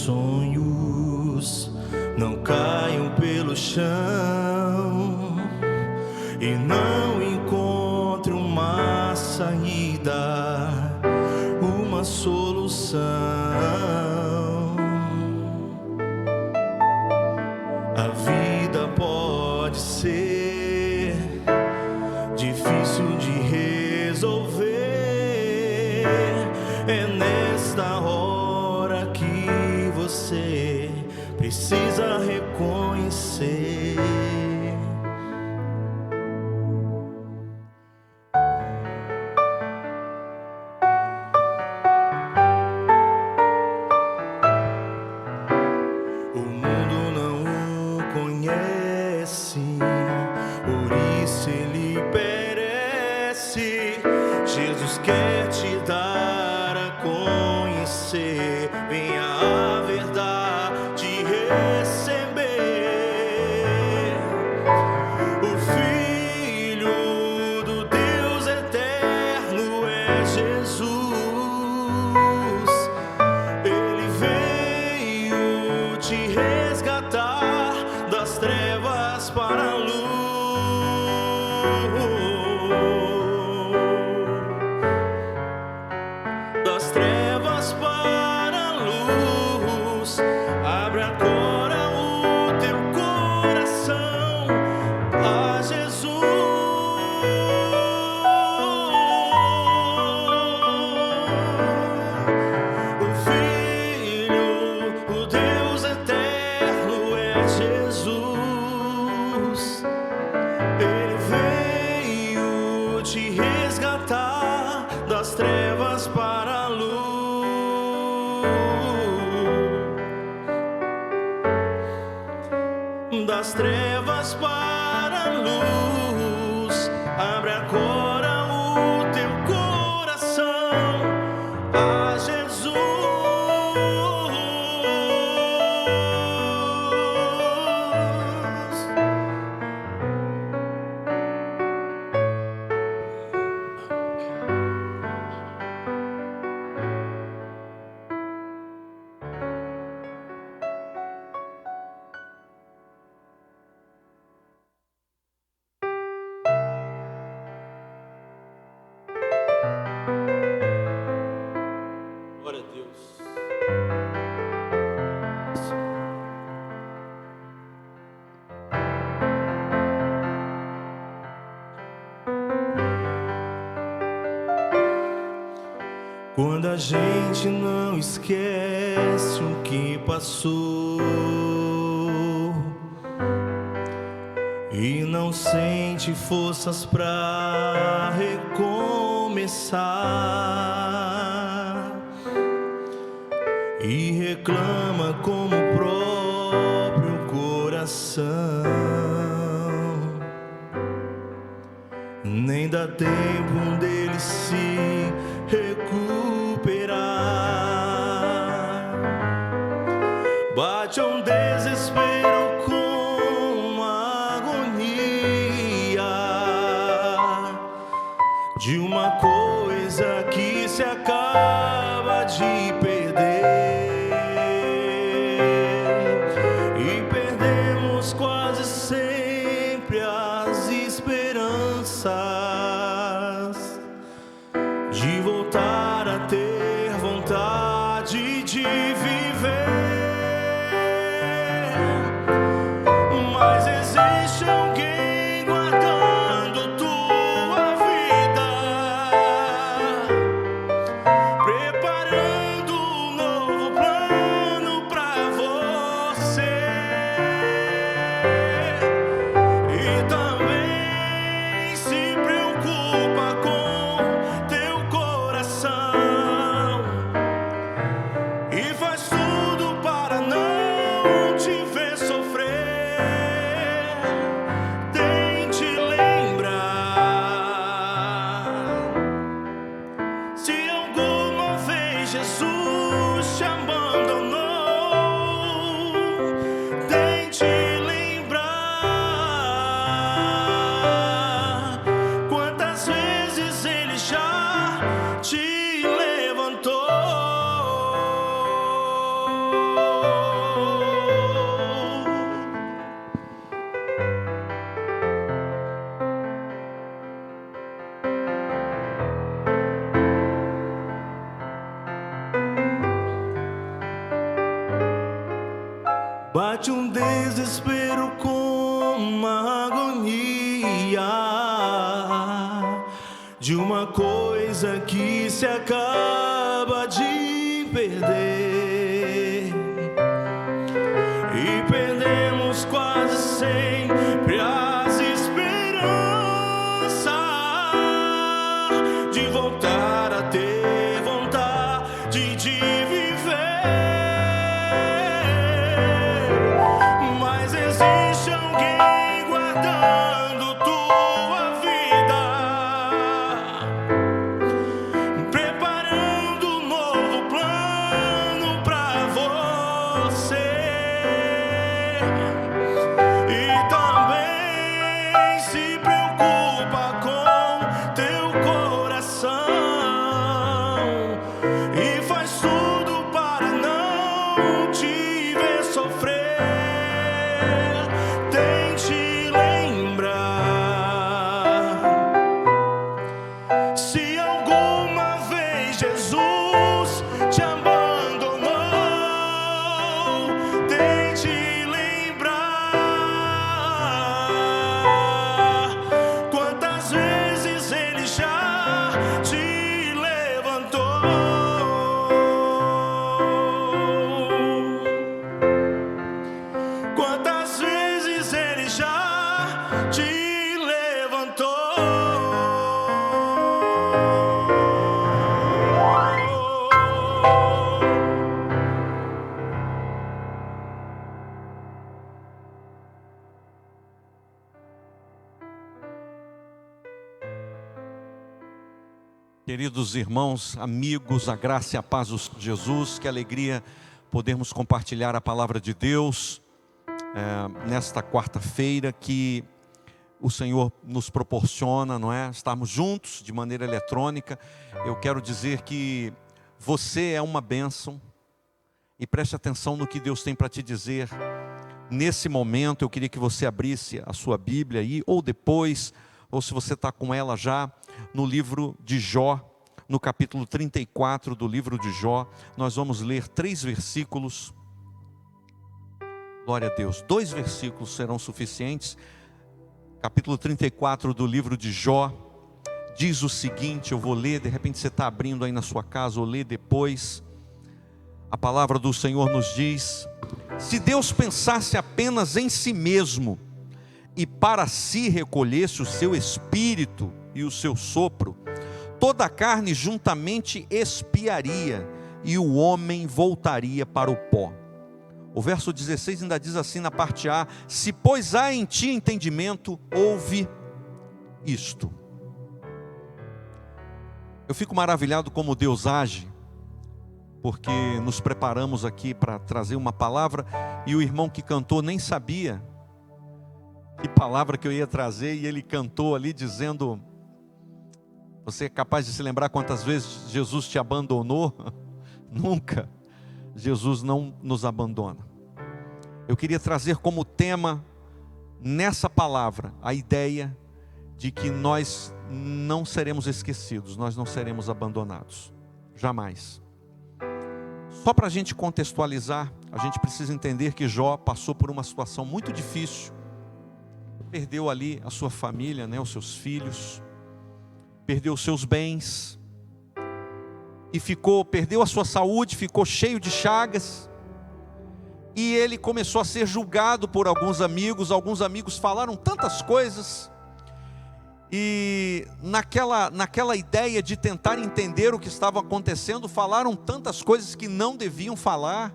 sonhos não caiam pelo chão e não encontre uma saída, uma solução. A vida pode ser difícil de resolver, é nesta hora que você precisa reconhecer. O mundo não o conhece, por isso ele perece. Jesus quer te dar a conhecer, venha a verdade receber. O Filho do Deus eterno é Jesus. Ele veio te resgatar das trevas para a luz. Das trevas para a luz. Abre agora o teu coração a Jesus. O Filho, o Deus eterno é Jesus. Ele veio te resgatar das trevas para a luz. Das trevas para a luz. Abre agora o teu coração a Jesus. Glória a Deus. Quando a gente não esquece o que passou e não sente forças pra recomeçar e reclama como o próprio coração, nem dá tempo dele se recuperar. Bate um desespero com uma agonia de uma coisa que se acaba de perder, e perdemos quase sempre as esperanças de voltar a ter vontade de viver. Mas existe alguém guardando tua vida, preparando um novo plano pra você. E também se preocupa com teu coração e faz tudo para não te ver sofrer. Tente lembrar, se alguma vez Jesus te abandonou. Tente lembrar quantas vezes ele já te levantou. bate um desespero com uma agonia de uma coisa que se acaba de perder, e perdemos quase sempre as esperanças de voltar a ter vontade de viver. Mas existe alguém guardando tua vida, preparando um novo plano pra você. E também se preocupa com teu coração e faz tudo para não te ver sofrer. Tente lembrar, se alguma vez Jesus te abandonou, tente lembrar quantas vezes Ele já te levantou. Quantas vezes Ele já te levantou. Queridos irmãos, amigos, a graça e a paz de Jesus, que alegria podermos compartilhar a palavra de Deus nesta quarta-feira que o Senhor nos proporciona, não é? Estarmos juntos de maneira eletrônica. Eu quero dizer que você é uma bênção e preste atenção no que Deus tem para te dizer. Nesse momento eu queria que você abrisse a sua Bíblia aí, ou depois, ou se você está com ela já, no livro de Jó, no capítulo 34 do livro de Jó. Nós vamos ler 3 versículos. Glória a Deus, 2 versículos serão suficientes. Capítulo 34 do livro de Jó diz o seguinte, eu vou ler, de repente você está abrindo aí na sua casa, ou lê depois. A palavra do Senhor nos diz: se Deus pensasse apenas em si mesmo, e para si recolhesse o seu espírito e o seu sopro, toda a carne juntamente expiaria, e o homem voltaria para o pó. O verso 16 ainda diz assim na parte A: se pois há em ti entendimento, ouve isto. Eu fico maravilhado como Deus age, porque nos preparamos aqui para trazer uma palavra, e o irmão que cantou nem sabia que palavra que eu ia trazer, e ele cantou ali dizendo: você é capaz de se lembrar quantas vezes Jesus te abandonou? Nunca. Jesus não nos abandona. Eu queria trazer como tema nessa palavra a ideia de que nós não seremos esquecidos, nós não seremos abandonados, jamais. Só para a gente contextualizar, a gente precisa entender que Jó passou por uma situação muito difícil. Perdeu ali a sua família, né, os seus filhos, perdeu os seus bens, e perdeu a sua saúde, ficou cheio de chagas, e ele começou a ser julgado por alguns amigos falaram tantas coisas, e naquela ideia de tentar entender o que estava acontecendo, falaram tantas coisas que não deviam falar,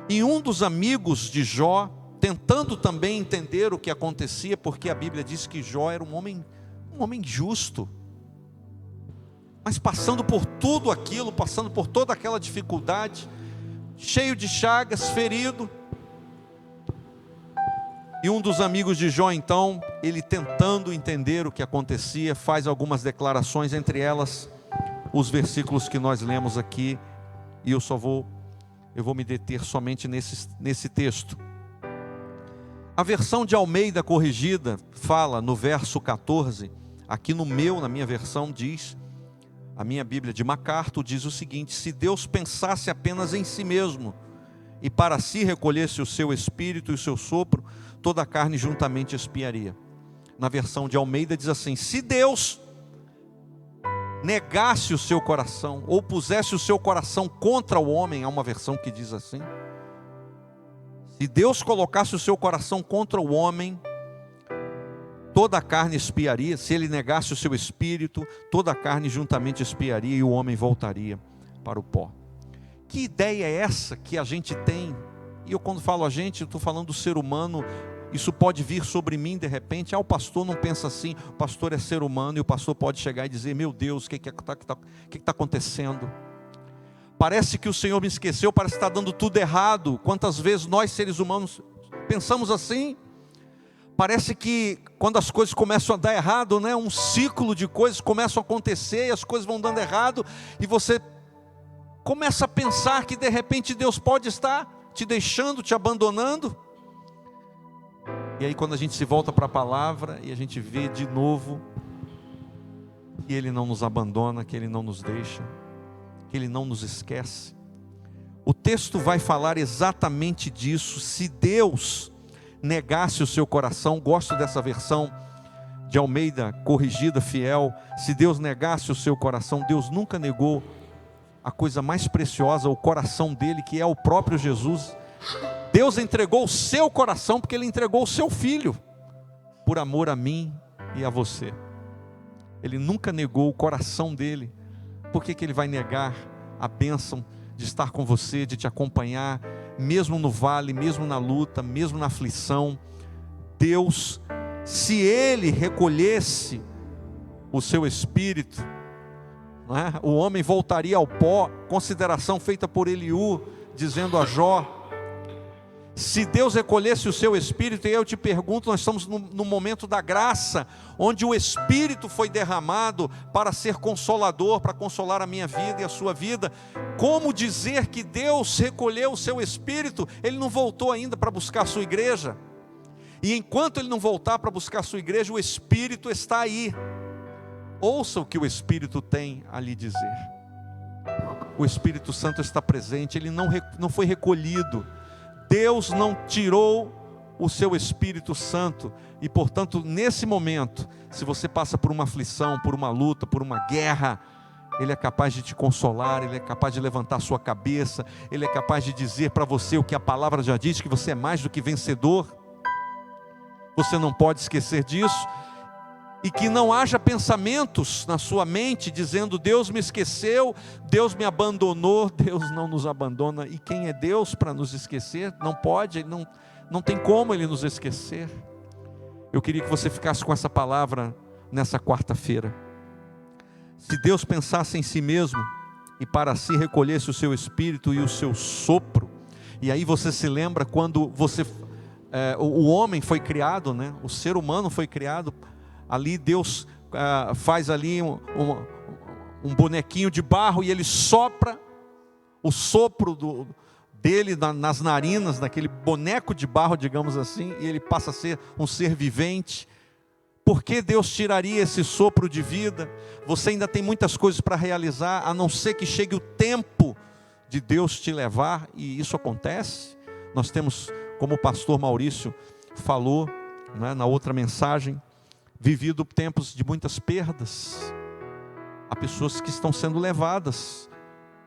e um dos amigos de Jó, tentando também entender o que acontecia, porque a Bíblia diz que Jó era um homem justo, mas passando por tudo aquilo, passando por toda aquela dificuldade, cheio de chagas, ferido. E um dos amigos de Jó, então, ele tentando entender o que acontecia, faz algumas declarações, entre elas os versículos que nós lemos aqui, e eu vou me deter somente nesse texto. A versão de Almeida corrigida fala no verso 14, aqui na minha versão diz, a minha Bíblia de MacArthur diz o seguinte: se Deus pensasse apenas em si mesmo, e para si recolhesse o seu espírito e o seu sopro, toda a carne juntamente expiaria. Na versão de Almeida diz assim: se Deus negasse o seu coração, ou pusesse o seu coração contra o homem, há uma versão que diz assim, se Deus colocasse o seu coração contra o homem, toda a carne expiaria. Se ele negasse o seu espírito, toda a carne juntamente expiaria e o homem voltaria para o pó. Que ideia é essa que a gente tem? E eu, quando falo a gente, eu estou falando do ser humano. Isso pode vir sobre mim de repente. O pastor não pensa assim. O pastor é ser humano e o pastor pode chegar e dizer: meu Deus, o que está acontecendo? Parece que o Senhor me esqueceu, parece que está dando tudo errado. Quantas vezes nós, seres humanos, pensamos assim? Parece que quando as coisas começam a dar errado, né, um ciclo de coisas começam a acontecer e as coisas vão dando errado, e você começa a pensar que de repente Deus pode estar te deixando, te abandonando. E aí quando a gente se volta para a palavra e a gente vê de novo que Ele não nos abandona, que Ele não nos deixa, que Ele não nos esquece. O texto vai falar exatamente disso. Se Deus negasse o seu coração, gosto dessa versão de Almeida, corrigida, fiel. Se Deus negasse o seu coração, Deus nunca negou a coisa mais preciosa, o coração dele, que é o próprio Jesus. Deus entregou o seu coração porque Ele entregou o seu Filho, por amor a mim e a você. Ele nunca negou o coração dele. Por que Ele vai negar a bênção de estar com você, de te acompanhar, mesmo no vale, mesmo na luta, mesmo na aflição? Deus, se Ele recolhesse o seu espírito, não é? O homem voltaria ao pó. Consideração feita por Eliú, dizendo a Jó: se Deus recolhesse o seu espírito. E eu te pergunto, nós estamos no momento da graça, onde o Espírito foi derramado para ser consolador, para consolar a minha vida e a sua vida. Como dizer que Deus recolheu o seu espírito? Ele não voltou ainda para buscar a sua igreja. E enquanto Ele não voltar para buscar a sua igreja, o Espírito está aí. Ouça o que o Espírito tem a lhe dizer. O Espírito Santo está presente. Ele não foi recolhido. Deus não tirou o seu Espírito Santo. E portanto, nesse momento, se você passa por uma aflição, por uma luta, por uma guerra, Ele é capaz de te consolar, Ele é capaz de levantar a sua cabeça, Ele é capaz de dizer para você o que a palavra já diz, que você é mais do que vencedor. Você não pode esquecer disso. E que não haja pensamentos na sua mente dizendo: Deus me esqueceu, Deus me abandonou. Deus não nos abandona. E quem é Deus para nos esquecer? Não pode, não tem como Ele nos esquecer. Eu queria que você ficasse com essa palavra nessa quarta-feira. Se Deus pensasse em si mesmo e para si recolhesse o seu espírito e o seu sopro, e aí você se lembra quando o homem foi criado, né? O ser humano foi criado. Ali Deus faz ali um bonequinho de barro e Ele sopra o sopro dele nas narinas, naquele boneco de barro, digamos assim, e ele passa a ser um ser vivente. Por que Deus tiraria esse sopro de vida? Você ainda tem muitas coisas para realizar, a não ser que chegue o tempo de Deus te levar, e isso acontece. Nós temos, como o pastor Maurício falou, né, na outra mensagem, vivido tempos de muitas perdas. Há pessoas que estão sendo levadas,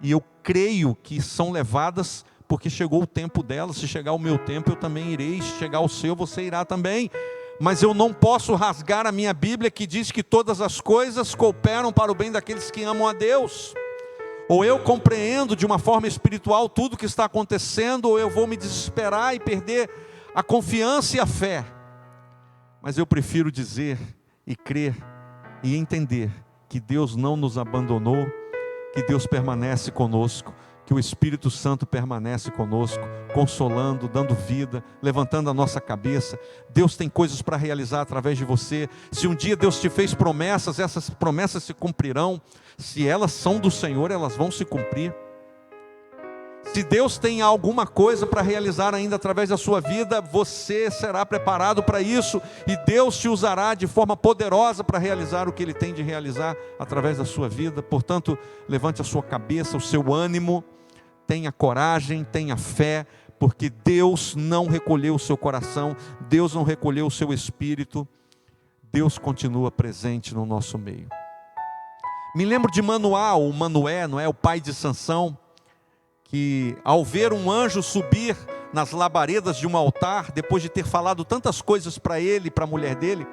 e eu creio que são levadas porque chegou o tempo delas. Se chegar o meu tempo, eu também irei. Se chegar o seu, você irá também. Mas eu não posso rasgar a minha Bíblia, que diz que todas as coisas cooperam para o bem daqueles que amam a Deus. Ou eu compreendo de uma forma espiritual tudo o que está acontecendo, ou eu vou me desesperar e perder a confiança e a fé. Mas eu prefiro dizer e crer e entender que Deus não nos abandonou, que Deus permanece conosco, que o Espírito Santo permanece conosco, consolando, dando vida, levantando a nossa cabeça. Deus tem coisas para realizar através de você. Se um dia Deus te fez promessas, essas promessas se cumprirão. Se elas são do Senhor, elas vão se cumprir. Se Deus tem alguma coisa para realizar ainda através da sua vida, você será preparado para isso, e Deus te usará de forma poderosa para realizar o que Ele tem de realizar através da sua vida. Portanto, levante a sua cabeça, o seu ânimo, tenha coragem, tenha fé, porque Deus não recolheu o seu coração, Deus não recolheu o seu espírito, Deus continua presente no nosso meio. Me lembro de Manoá, ou Manoé, não é? O pai de Sansão, que ao ver um anjo subir nas labaredas de um altar, depois de ter falado tantas coisas para ele e para a mulher dele,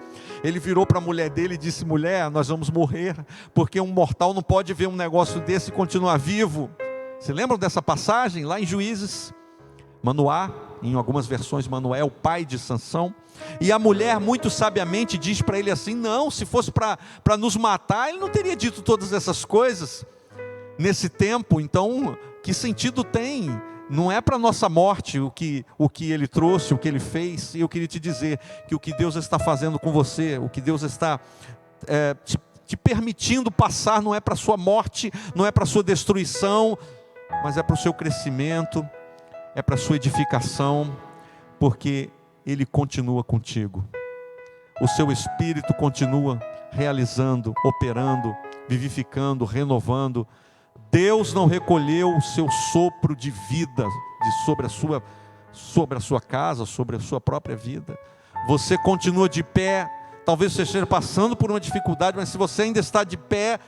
ele virou para a mulher dele e disse: mulher, nós vamos morrer, porque um mortal não pode ver um negócio desse e continuar vivo. Se lembram dessa passagem lá em Juízes? Manoá, em algumas versões Manoé, o pai de Sansão, e a mulher muito sabiamente diz para ele assim: não, se fosse para nos matar, ele não teria dito todas essas coisas nesse tempo. Então, que sentido tem? Não é para a nossa morte o que ele trouxe, o que ele fez. E eu queria te dizer que o que Deus está fazendo com você, o que Deus está te permitindo passar, não é para a sua morte, não é para a sua destruição, mas é para o seu crescimento, é para a sua edificação, porque Ele continua contigo. O seu Espírito continua realizando, operando, vivificando, renovando. Deus não recolheu o seu sopro de vida sobre a sua casa, sobre a sua própria vida. Você continua de pé. Talvez você esteja passando por uma dificuldade, mas se você ainda está de pé,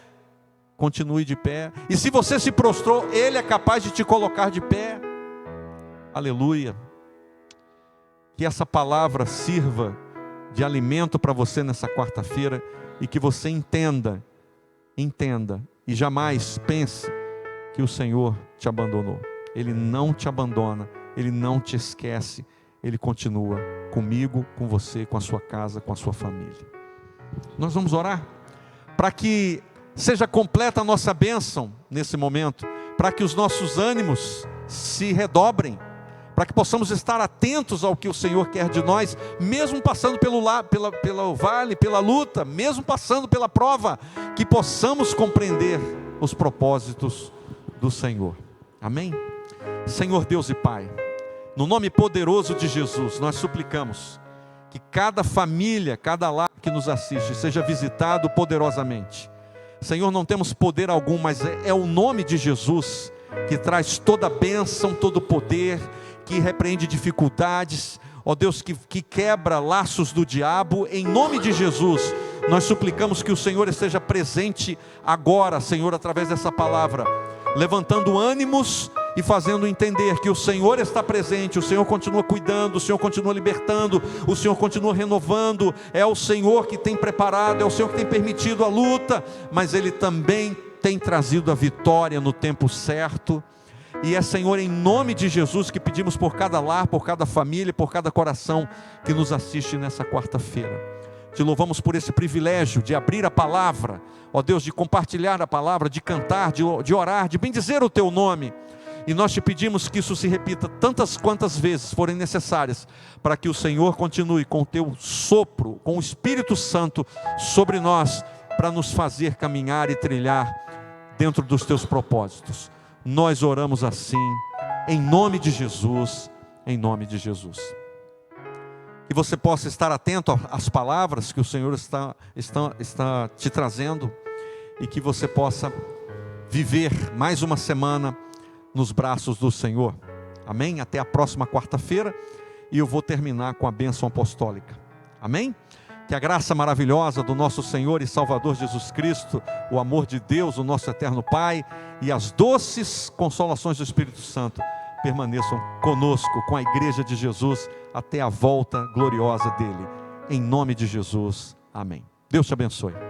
continue de pé. E se você se prostrou, Ele é capaz de te colocar de pé. Aleluia. Que essa palavra sirva de alimento para você nessa quarta-feira, e que você entenda e jamais pense que o Senhor te abandonou. Ele não te abandona, Ele não te esquece, Ele continua comigo, com você, com a sua casa, com a sua família. Nós vamos orar para que seja completa a nossa bênção nesse momento, para que os nossos ânimos se redobrem, para que possamos estar atentos ao que o Senhor quer de nós, mesmo passando pelo vale, pela luta, mesmo passando pela prova, que possamos compreender os propósitos do Senhor. Amém? Senhor Deus e Pai, no nome poderoso de Jesus, nós suplicamos que cada família, cada lar que nos assiste, seja visitado poderosamente. Senhor, não temos poder algum, mas é o nome de Jesus que traz toda a bênção, todo o poder, que repreende dificuldades, ó Deus, que quebra laços do diabo. Em nome de Jesus, nós suplicamos que o Senhor esteja presente agora, Senhor, através dessa palavra, levantando ânimos e fazendo entender que o Senhor está presente, o Senhor continua cuidando, o Senhor continua libertando, o Senhor continua renovando. É o Senhor que tem preparado, é o Senhor que tem permitido a luta, mas Ele também tem trazido a vitória no tempo certo. E é, Senhor, em nome de Jesus que pedimos por cada lar, por cada família, por cada coração que nos assiste nessa quarta-feira. Te louvamos por esse privilégio de abrir a palavra, ó Deus, de compartilhar a palavra, de cantar, de orar, de bendizer o Teu nome. E nós te pedimos que isso se repita tantas quantas vezes forem necessárias, para que o Senhor continue com o Teu sopro, com o Espírito Santo sobre nós, para nos fazer caminhar e trilhar dentro dos Teus propósitos. Nós oramos assim, em nome de Jesus, em nome de Jesus. Que você possa estar atento às palavras que o Senhor está te trazendo, e que você possa viver mais uma semana nos braços do Senhor. Amém? Até a próxima quarta-feira, e eu vou terminar com a bênção apostólica. Amém? Que a graça maravilhosa do nosso Senhor e Salvador Jesus Cristo, o amor de Deus, o nosso eterno Pai, e as doces consolações do Espírito Santo permaneçam conosco, com a igreja de Jesus, até a volta gloriosa dele. Em nome de Jesus, amém. Deus te abençoe.